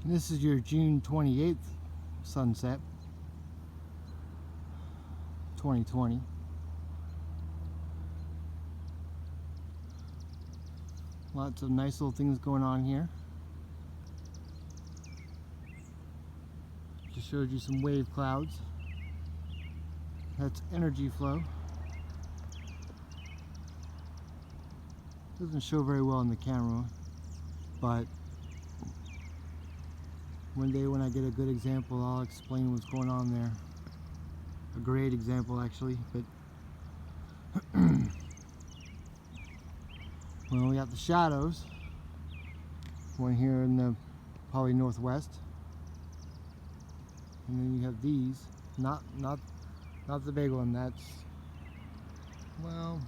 This is your June 28th sunset, 2020. Lots of nice little things going on here. Just showed you some wave clouds. That's energy flow. Doesn't show very well in the camera, but one day when I get a good example, I'll explain what's going on there. A great example, actually. But well, we got the shadows. One here in the probably northwest, and then you have these. Not the big one. That's, well,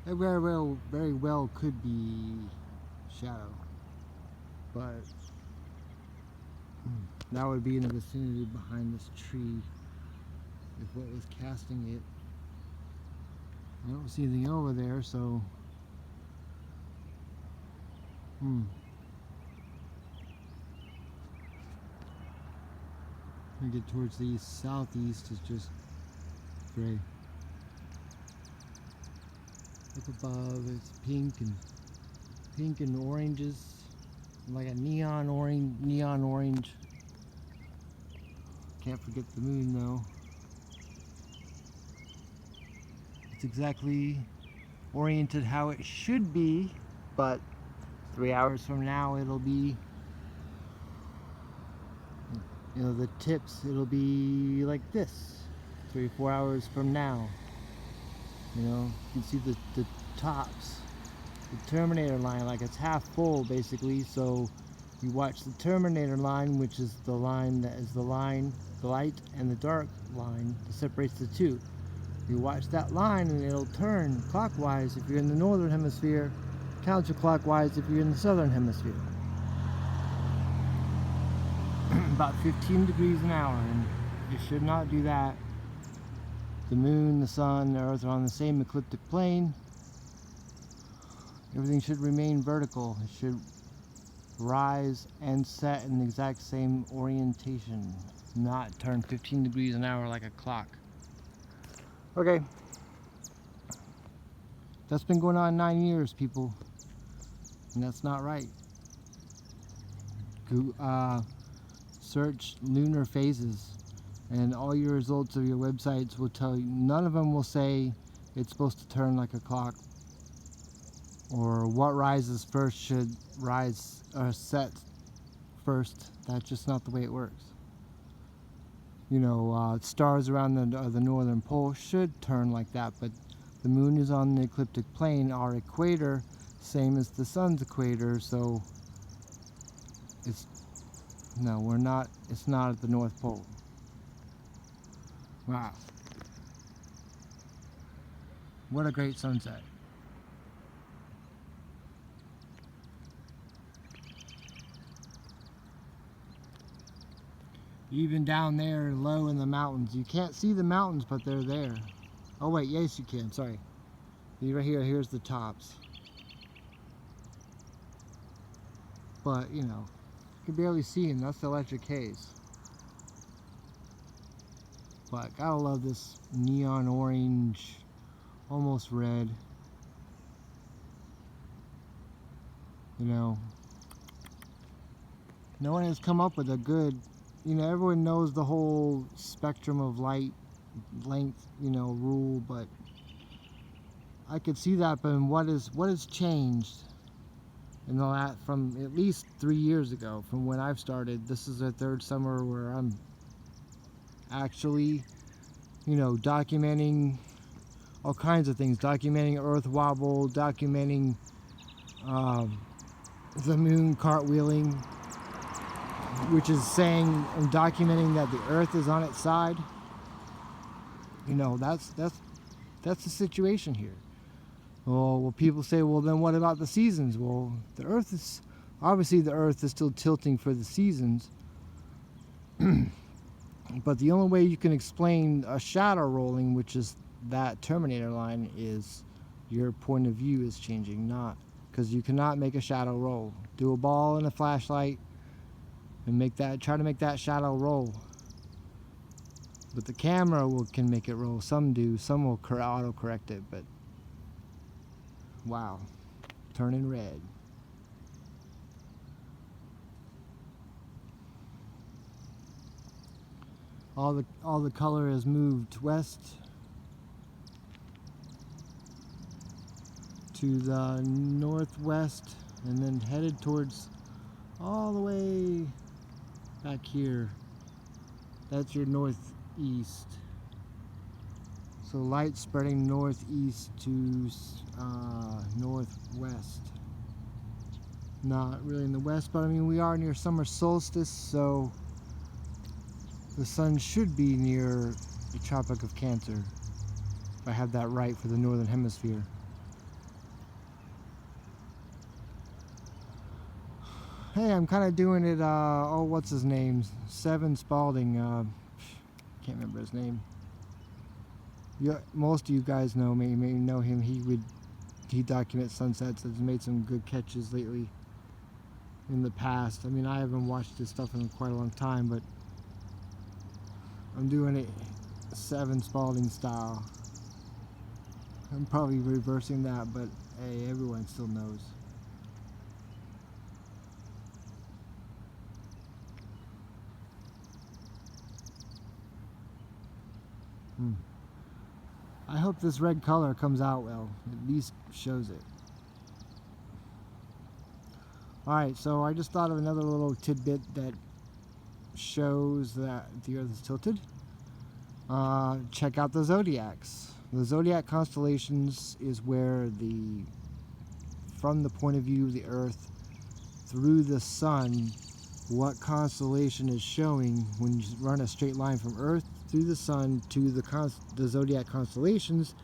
it very well could be shadow, but that would be in the vicinity behind this tree if what was casting it. I don't see anything over there, so we get towards the southeast, is just gray. Up above, it's pink and oranges, like a neon orange. Can't forget the moon though. It's exactly oriented how it should be, but 3 hours from now it'll be, you know, the tips, it'll be like this. 3 or 4 hours from now, you know, you can see the tops, the terminator line, like it's half full basically. So you watch the terminator line, which is the line that is the light and the dark line that separates the two. You watch that line and it'll turn clockwise if you're in the northern hemisphere, counterclockwise if you're in the southern hemisphere. About 15 degrees an hour, and it should not do that. The moon, the sun, the earth are on the same ecliptic plane. Everything should remain vertical. It should rise and set in the exact same orientation, not turn 15 degrees an hour like a clock. Okay, that's been going on 9 years, people, and that's not right. Search lunar phases, and all your results of your websites will tell you, none of them will say it's supposed to turn like a clock, or what rises first should rise or set first. That's just not the way it works. You know, stars around the northern pole should turn like that, but the moon is on the ecliptic plane, our equator, same as the sun's equator, so it's not at the North Pole. Wow. What a great sunset. Even down there low in the mountains. You can't see the mountains, but they're there. Oh wait, yes you can, sorry. Right here, here's the tops. But, you know, you can barely see them. That's the electric haze. But gotta love this neon orange, almost red. You know, no one has come up with a good, you know, everyone knows the whole spectrum of light length, you know, rule, but I could see that. But what has changed in the last, from at least 3 years ago, from when I've started? This is the third summer where I'm actually, you know, documenting all kinds of things, documenting earth wobble, documenting the moon cartwheeling, which is saying, I'm documenting that the earth is on its side. You know, that's the situation here. Well, people say, well, then what about the seasons? Well, the earth is still tilting for the seasons. But the only way you can explain a shadow rolling, which is that terminator line, is your point of view is changing, not, because you cannot make a shadow roll. Do a ball and a flashlight, and try to make that shadow roll. But the camera can make it roll. Some do. Some will auto-correct it. But wow, turning red. All the color is moved west to the northwest, and then headed towards all the way back here. That's your northeast. So light spreading northeast to northwest. Not really in the west, but I mean we are near summer solstice, so the sun should be near the Tropic of Cancer, if I have that right for the northern hemisphere. Hey, I'm kind of doing it, oh, what's his name? Spaulding, can't remember his name. Yeah, most of you guys know, may know him. He documents sunsets, has made some good catches lately in the past. I mean, I haven't watched his stuff in quite a long time, but I'm doing it 7 Spaulding style. I'm probably reversing that, but hey, everyone still knows. I hope this red color comes out well. At least shows it. Alright, so I just thought of another little tidbit that shows that the Earth is tilted. Check out the zodiacs. The zodiac constellations is where from the point of view of the Earth through the sun, what constellation is showing when you run a straight line from Earth through the sun to the zodiac constellations.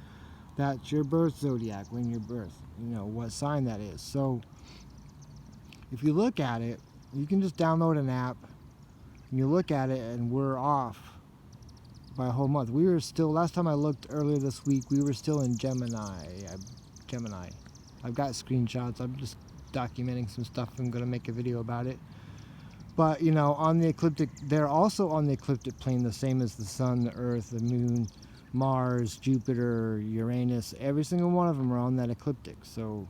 That's your birth zodiac, when your birth, what sign that is. So if you look at it, you can just download an app and you look at it, and we're off by a whole month. We were still, last time I looked earlier this week, we were still in Gemini. I've got screenshots. I'm just documenting some stuff. I'm going to make a video about it. But, on the ecliptic, they're also on the ecliptic plane, the same as the sun, the Earth, the moon, Mars, Jupiter, Uranus. Every single one of them are on that ecliptic. So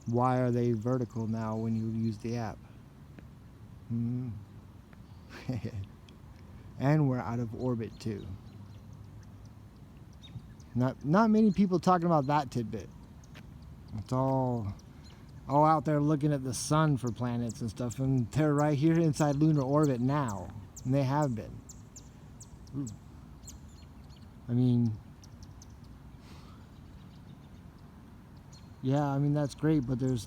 why are they vertical now when you use the app? And we're out of orbit too. Not many people talking about that tidbit. It's all out there looking at the sun for planets and stuff, and they're right here inside lunar orbit now, and they have been. I mean, yeah, I mean that's great, but there's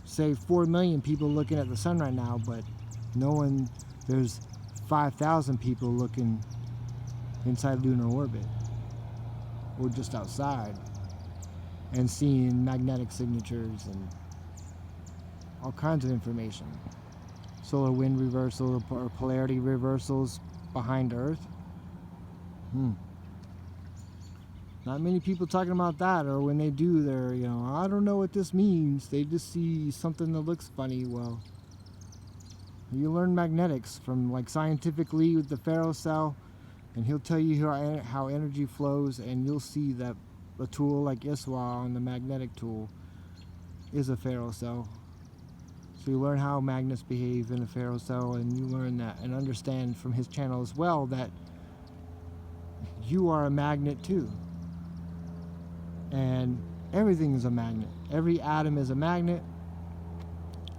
say 4 million people looking at the sun right now, but there's 5,000 people looking inside lunar orbit or just outside and seeing magnetic signatures and all kinds of information. Solar wind reversal or polarity reversals behind Earth. Not many people talking about that, or when they do, they're, I don't know what this means. They just see something that looks funny. Well, you learn magnetics from Scientific Lee with the ferrocell, and he'll tell you how energy flows, and you'll see that a tool like ISWA on the magnetic tool is a ferrocell. So you learn how magnets behave in a ferrocell, and you learn that and understand from his channel as well that you are a magnet too. And everything is a magnet. Every atom is a magnet.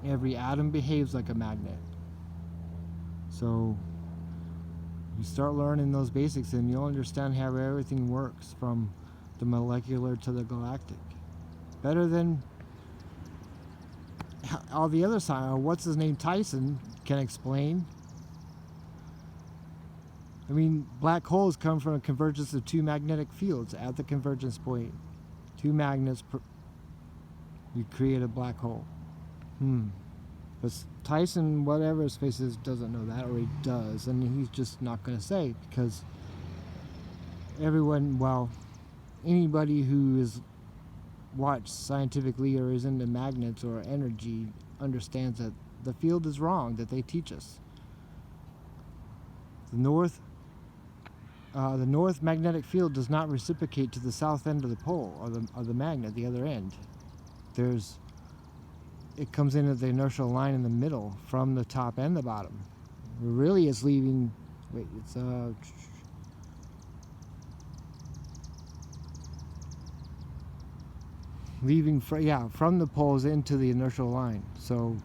Every atom behaves like a magnet. So you start learning those basics and you'll understand how everything works from the molecular to the galactic. Better than all the other side. What's his name? Tyson can explain. I mean, black holes come from a convergence of 2 magnetic fields at the convergence point. 2 magnets, you create a black hole. But Tyson, whatever his face is, doesn't know that, or he does, and he's just not going to say, because anybody who has watched Scientific Lee or is into magnets or energy understands that the field is wrong that they teach us. The north magnetic field does not reciprocate to the south end of the pole or the magnet, the other end. It comes in at the inertial line in the middle from the top and the bottom. Really, it's leaving. Wait, it's leaving from the poles into the inertial line. So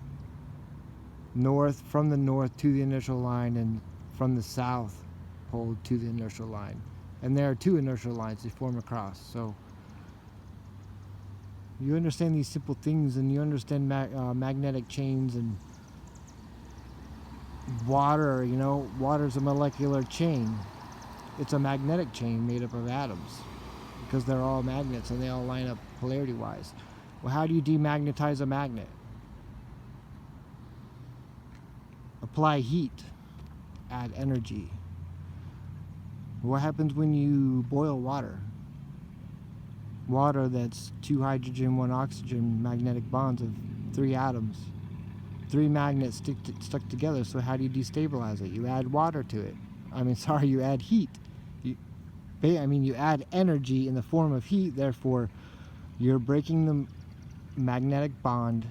from the north to the inertial line, and from the south pole to the inertial line. And there are two inertial lines, they form across. So you understand these simple things, and you understand magnetic chains and water. You know, water's a molecular chain. It's a magnetic chain made up of atoms, because they're all magnets and they all line up polarity wise. Well, how do you demagnetize a magnet? Apply heat, add energy. What happens when you boil water? Water that's 2 hydrogen, 1 oxygen, magnetic bonds of 3 atoms. 3 magnets stuck together, so how do you destabilize it? You add water to it. You add heat. You add energy in the form of heat, therefore you're breaking the magnetic bond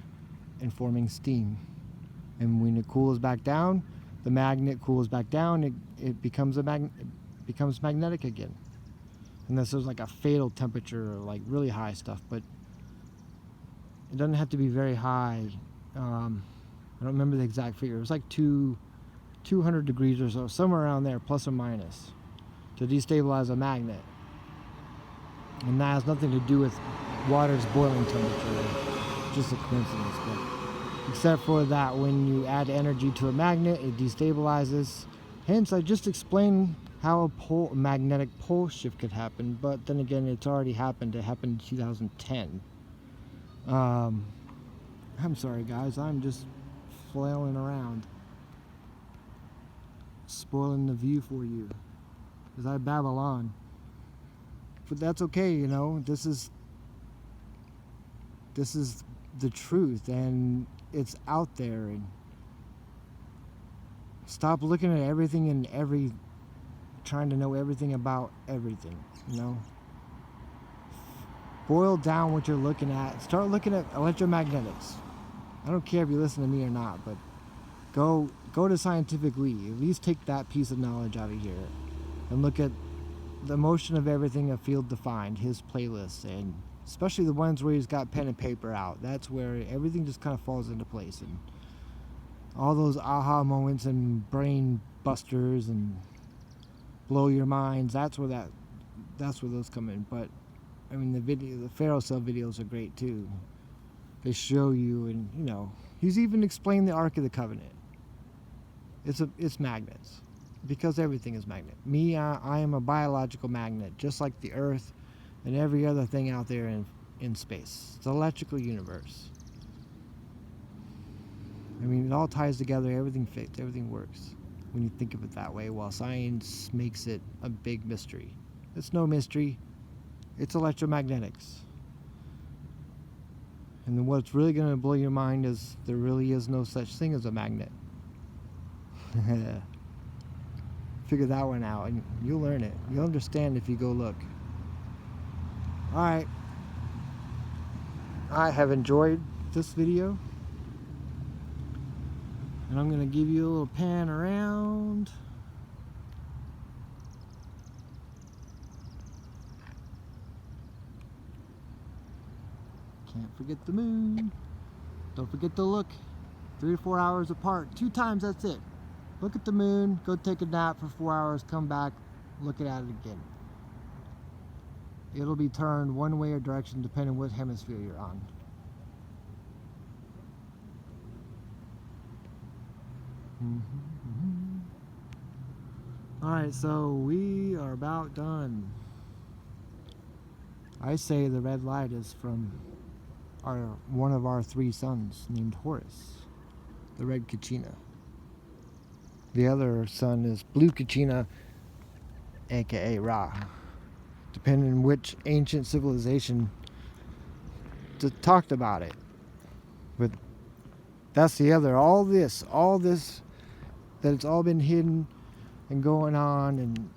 and forming steam. And when it cools back down, the magnet cools back down, it becomes magnetic again. Unless there's like a fatal temperature or like really high stuff, but it doesn't have to be very high. I don't remember the exact figure. It was like 200 degrees or so, somewhere around there, plus or minus, to destabilize a magnet. And that has nothing to do with water's boiling temperature. Just a coincidence. But except for that, when you add energy to a magnet, it destabilizes. Hence, I just explained how a magnetic pole shift could happen, but then again, it's already happened. It happened in 2010. I'm sorry, guys. I'm just flailing around, spoiling the view for you, because I babble on. But that's okay, you know. This is the truth, and it's out there. And stop looking at everything and trying to know everything about everything, you know. Boil down what you're looking at. Start looking at electromagnetics. I don't care if you listen to me or not, but go to Scientific Lee. At least take that piece of knowledge out of here and look at the motion of everything a field defined, his playlists, and especially the ones where he's got pen and paper out. That's where everything just kind of falls into place, and all those aha moments and brain busters and blow your minds. That's where those come in. But I mean, the Pharaoh cell videos are great too. They show you, and you know, he's even explained the Ark of the Covenant. It's magnets, because everything is magnet. Me, I am a biological magnet, just like the Earth and every other thing out there in space. It's an electrical universe. I mean, it all ties together. Everything fits. Everything works when you think of it that way, while science makes it a big mystery. It's no mystery. It's electromagnetics. And then what's really going to blow your mind is there really is no such thing as a magnet. Figure that one out, and you'll learn it. You'll understand if you go look. Alright. I have enjoyed this video, and I'm going to give you a little pan around. Can't forget the moon. Don't forget to look 3 to 4 hours apart. 2 times, that's it. Look at the moon, go take a nap for 4 hours, come back, look at it again. It'll be turned one way or direction depending on what hemisphere you're on. Alright, so we are about done. I say the red light is from one of our 3 sons named Horus, the red Kachina. The other sun is blue Kachina, aka Ra, depending on which ancient civilization talked about it. But That's the other. All this, that it's all been hidden and going on, and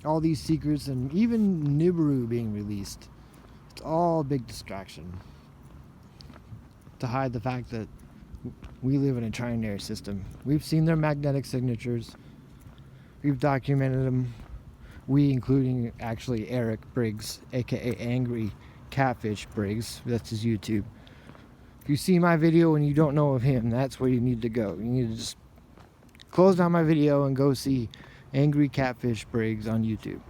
all these secrets, and even Nibiru being released. It's all a big distraction to hide the fact that we live in a trinary system. We've seen their magnetic signatures. We've documented them. We, including actually Eric Briggs, aka Angry Catfish Briggs. That's his YouTube. If you see my video and you don't know of him, that's where you need to go. You need to just close down my video and go see Angry Catfish Briggs on YouTube.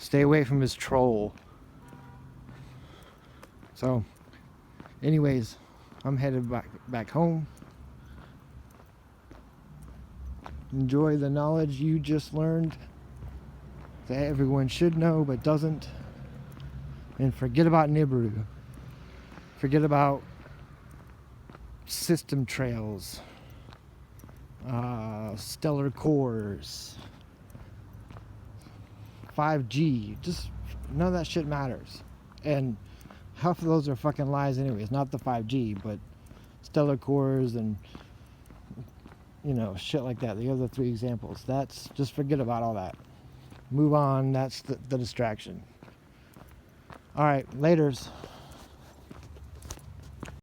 Stay away from his troll. So, anyways, I'm headed back home. Enjoy the knowledge you just learned that everyone should know but doesn't. And forget about Nibiru. Forget about system trails, stellar cores, 5G. Just none of that shit matters. And half of those are fucking lies anyways. Not the 5G, but stellar cores and, you know, shit like that. The other three examples. That's, just forget about all that. Move on. That's the distraction. Alright, laters.